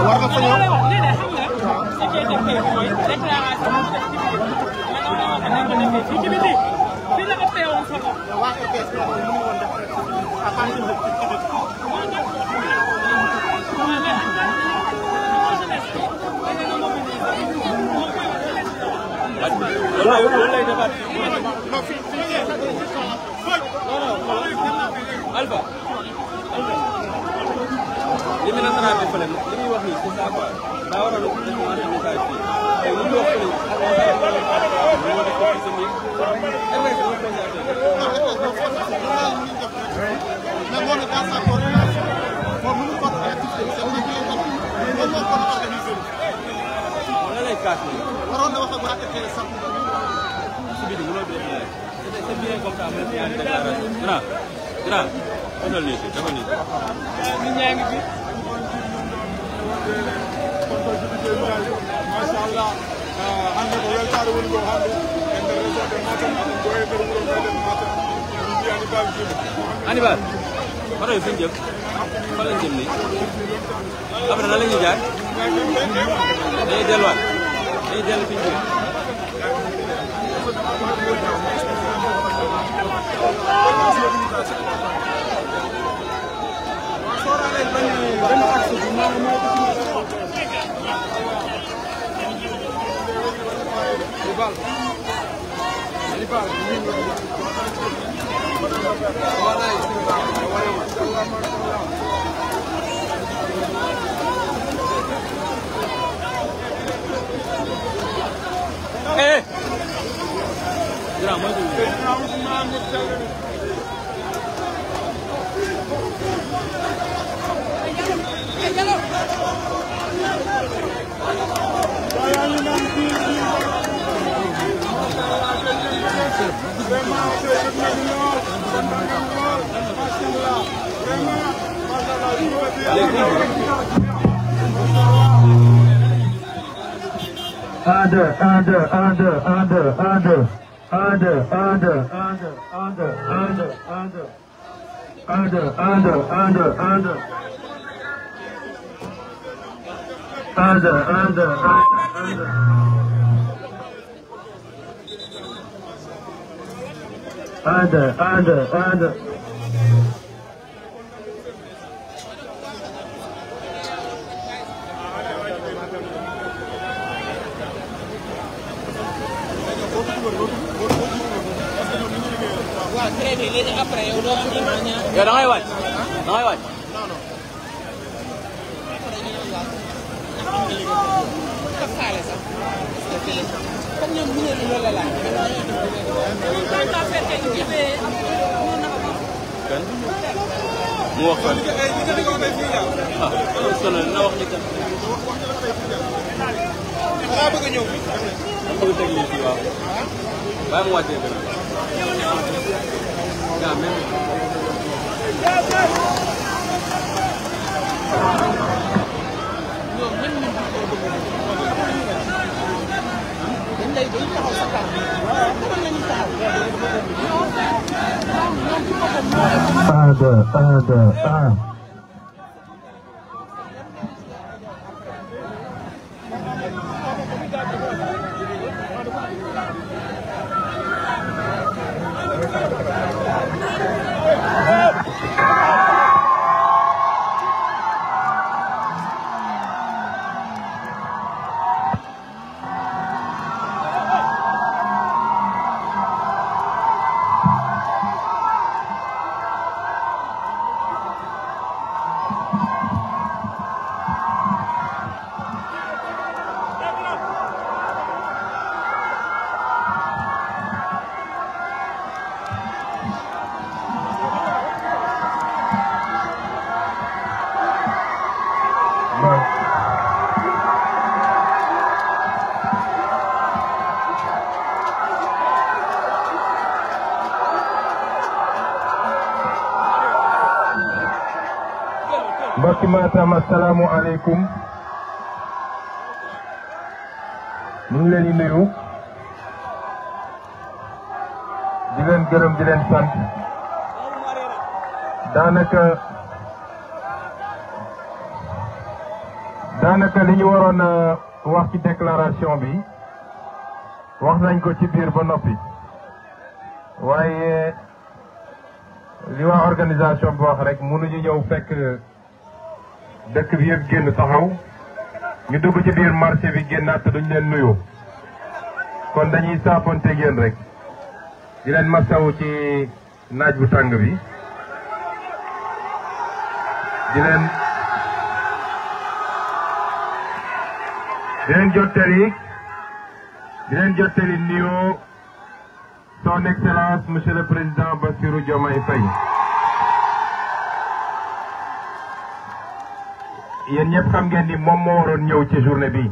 war nga fa ñëw. Alpha li mu leen rattrapé fële li muy wax nii c'est ça quoi daa waroon a def message fii tey li muy wax fële moo def ko fii sa biir mais moo ne dans sa coordination moom mënu ko activité c'est moom moo ko organisé la lay kaas nii waroon na wax ak waa RTS sax si biir mënoo bi c'est bien comme ça ma yaa déclaration grand defal nii defal nii nit ñaa ngi fi machallah hande ko weltare woni ɗo hande e nder resorde matam aɗen ɗo e nder wuuro meɗen matam min mbiya Hannibal Djim Hannibal oto yi fi ñu jëm fan lañ jëm nii après nan la ñuy jaar dañuy delluwaat dañuy dellu fi ñu jëm yow da ngay wàcc da ngay wàcc mu wax fan ah sonal na wax ni tam daa bëgg a ñëw fi bëgg teg lii fii waaw bàyyi mu wàccee benn gaa même mbokki Matam assalaamu aleykum ñu ngi leen di nuyu di leen gërëm di leen sant daanaka li ñu waroon a wax ci déclaration bi wax nañ ko ci biir ba noppi waaye li waa organisation bi wax rek mënuñu ñëw fekk dëkk bi yëpp génn taxaw ñu dugg ci biir marché bi génnaat te duñ leen nuyu kon dañuy saafonte yéen rek di leen masawu ci naaj bu tàng bi di leen jottali nuyoo son excellence monsieur le président Bassirou Diomaye Faye yéen ñëpp xam ngeen ni moom moo waroon ñëw ci journée bi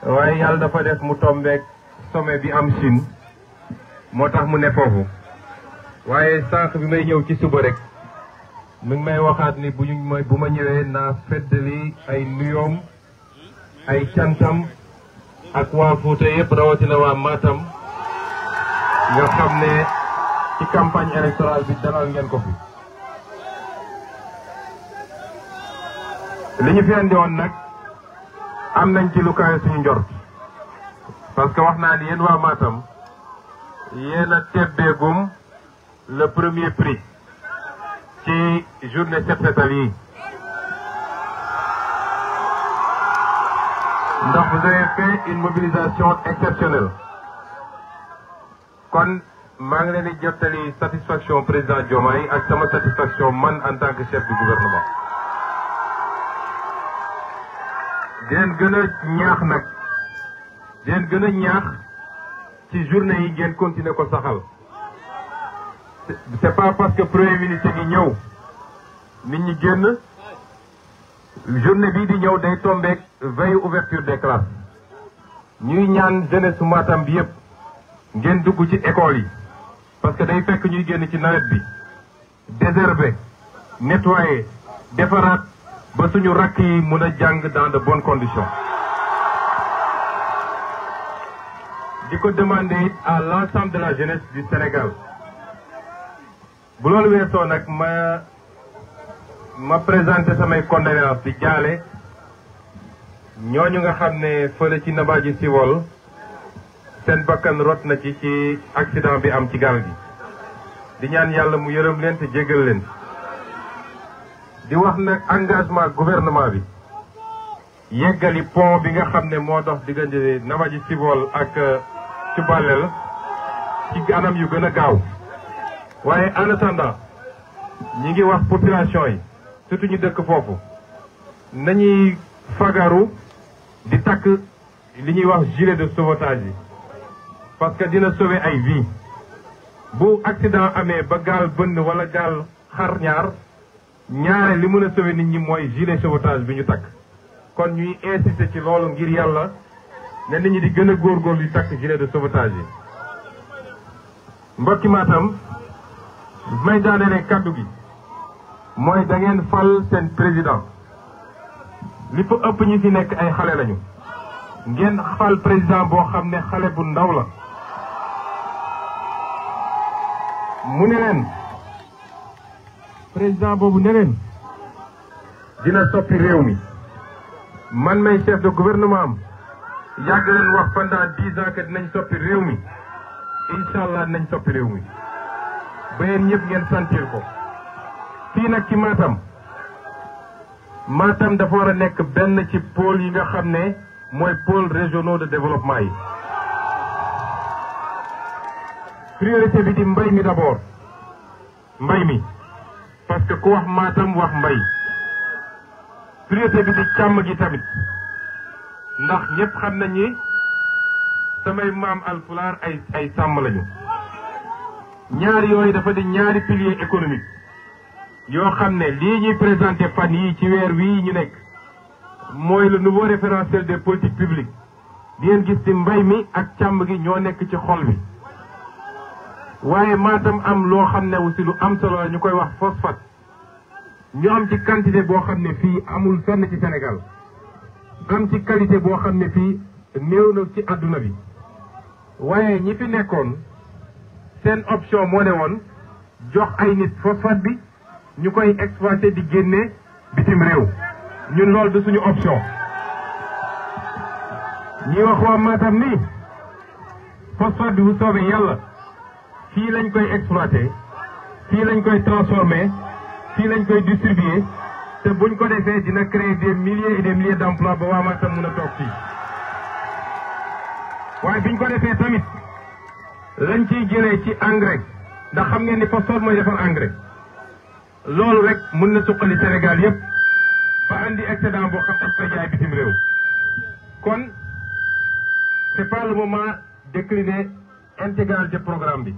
waaye yàlla dafa def mu tombeek sommet bi am Chine moo tax mu ne foofu waaye sànq bi may ñëw ci suba rek mi ngi may waxaat ni bu ma ñëwee naa feddali ay nuyoom ay cantam ak waa Fuuta yëpp rawatina waa Matam nga xam ne ci campagne électorale bi dalal ngeen ko fi. li ñu fi andi woon nag am nañ ci lu kawe suñu njort parce que wax naa ni yéen waa Matam yéen a tebbeegum le premier prix ci journée set setal yi ndax vous avez fait une mobilisation exceptionnelle kon maa ngi leen di jottali satisfaction président Diomaye ak sama satisfaction man en tant que chef du gouvernement. di leen gën a ñaax nag di leen gën a ñaax ci journée yi ngeen continuer ko saxal c'est pas parce que premier ministre gi ñëw nit ñi génn journée bii di ñëw day tombeek veille ouverture des classes ñuy ñaan jeunesse su Matam bi yëpp ngeen dugg ci école yi parce que day fekk ñuy génn ci nawet bi désherber nettoyer defaraat ba suñu rakk yi mun a jàng dans de bonnes conditions. di ko demander à l'ensemble de la jeunesse du Sénégal bu loolu weesoo nag ma présenté samay condoléances di jaale ñooñu nga xam ne fële ci Nabadji Civol seen bakkan rot na ci accident bi am ci gaal gi di ñaan yàlla mu yërëm leen te jéggal leen. di wax nag engagement gouvernement bi yeggali pont bi nga xam ne moo dox diggante Nabadji Civol ak Cubalel ci anam yu gën a gaaw waaye en attendant ñi ngi wax population yi surtout ñu dëkk foofu nañuy fagaru di takk li ñuy wax gilet de sauvetage yi parce que dina sauver ay vie bu accident amee ba gaal bënn wala gaal xar ñaare li mën a sauver nit ñi mooy gilet sauvetage bi ñu takk kon ñuy insister ci loolu ngir yàlla ne nit ñi di gën a góorgóorlu di takk gilet de sauvetage yi. mbokki Matam may daanelee kaddu gi mooy da ngeen fal seen président li fa ëpp ñi fi nekk ay xale lañu ngeen fal président boo xam ne xale bu ndaw la mu ne leen président boobu ne leen dina soppi réew mi man may chef de gouvernement am yàgg leen wax pendant 10 ans que dinañ soppi réew mi incha allah dinañ soppi réew mi ba yéen ñëpp ngeen sentir ko. fii nag ci Matam dafa war a nekk benn ci pôle yi nga xam ne mooy pôle régionaux de développement yi. priorité bi di mbay mi d'abord mbay mi parce que ku wax Matam wax mbay. priorité bi di càmm gi tamit ndax ñëpp xam nañ ni samay maam alpulaar ay sàmm lañu. ñaari yooyu dafa di ñaari pilier économique yoo xam ne lii ñuy présenté fan yii ci weer wii ñu nekk mooy le nouveau référentiel des politiques publiques di ngeen gis ci mbay mi ak càmm gi ñoo nekk ci xol bi. waaye Matam am loo xam ne aussi lu am solo la ñu koy wax phosphate ñu am ci quantité boo xam ne fii amul fenn ci Sénégal am ci qualité boo xam ne fii néew na ci àdduna bi. waaye ñi fi nekkoon seen option moo ne woon jox ay nit phosphate bi ñu koy exploiter di génne bitim réew ñun loolu du suñu option ñi wax waa Matam ni phosphate bi bu soobee yàlla fii lañ koy exploiter fii lañ koy transformer fii lañ koy distribuer te buñ ko defee dina créer des milliers et des milliers d'emplois ba waa Matam mun a toog fii waaye biñ ko defee tamit lañ ciy jëlee ci engrais ndax xam ngeen ni phosphate mooy defar engrais loolu rek mun na suqali Sénégal yépp ba andi excédent boo xam dañ koy jaay bitim réew kon c'est pas le moment décliner intégralité programme bi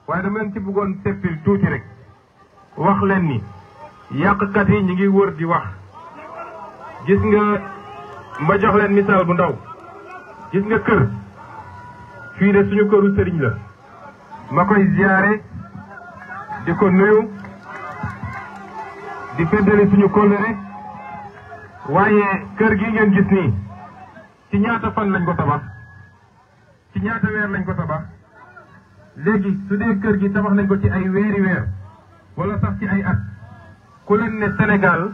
waaye dama leen ci bëggoon seppil tuuti rek wax leen ni yàqkat yi ñu ngi wër di wax gis nga ma jox leen misaal bu ndaw gis nga kër fii de suñu këru sëriñ la ma koy ziyaare di ko nuyu di feddali suñu kóllëre waaye kër gi ngeen gis nii ci ñaata fan lañ ko tabax ci ñaata weer lañ ko tabax léegi su dee kër gi tabax nañ ko ci ay weeri weer wala sax ci ay at ku leen ne Sénégal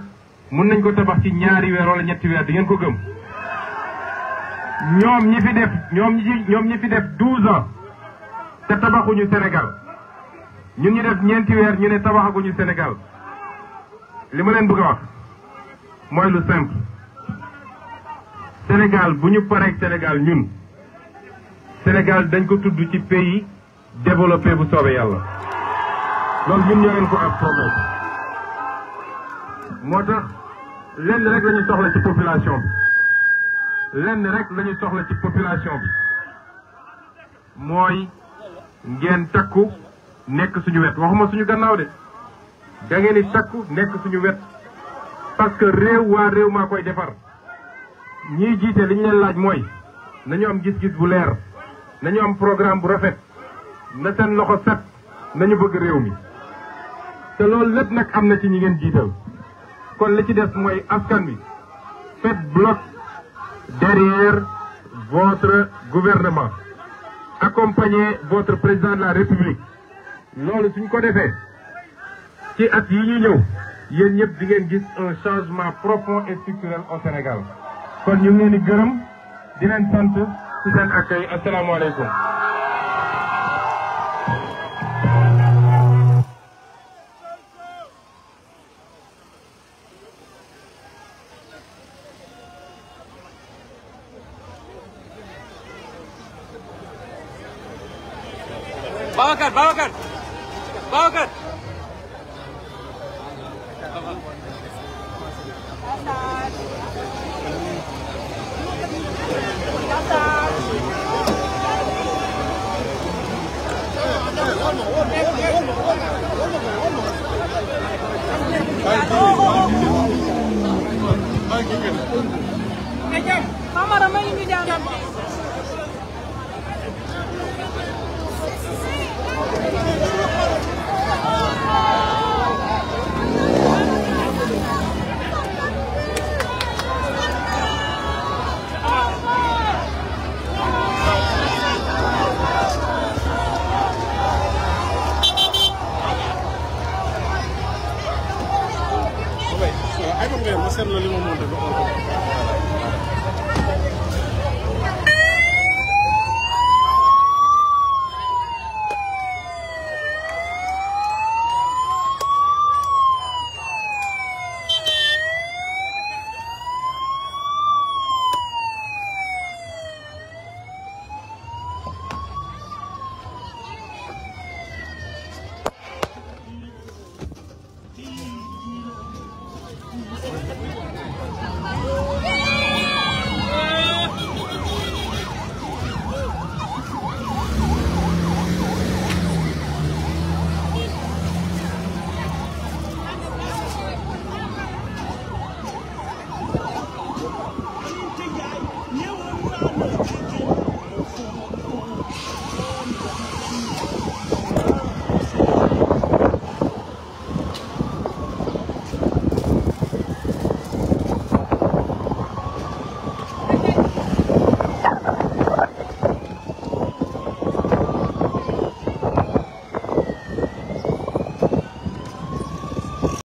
mun nañ ko tabax ci ñaari weer wala ñetti weer di ngeen ko gëm ñoom ñi fi def 12 ans te tabaxuñu Sénégal ñun ñu def ñeenti weer ñu ne tabaxaguñu Sénégal li ma leen bëgg a wax mooy lu simple Sénégal bu ñu pareeg Sénégal ñun Sénégal dañ ko tudd ci pays développé bu soobee yàlla loolu ñun ñoo leen ko ak promesse moo tax lenn rek la ñu soxla ci population bi lenn rek la ñu soxla ci population bi mooy ngeen takku nekk suñu wet waxuma suñu gannaaw de da ngeen di takku nekk suñu wet parce que réew maa koy defar ñiy jiite li ñu leen laaj mooy nañu am gis-gis bu leer nañu am programme bu rafet na seen loxo set nañu bëgg réew mi te loolu lépp nag am na ci ñi ngeen jiital kon li ci des mooy askan bi faites bloc derrière votre gouvernement accompagnez votre président de la République loolu suñ ko defee ci at yi ñu ñëw yéen ñëpp di ngeen gis un changement profond et structurel au Sénégal kon ñu ngi leen di gërëm di leen sant ci seen accueil asalaamaaleykum. Babacar Mama ramai ini jangan.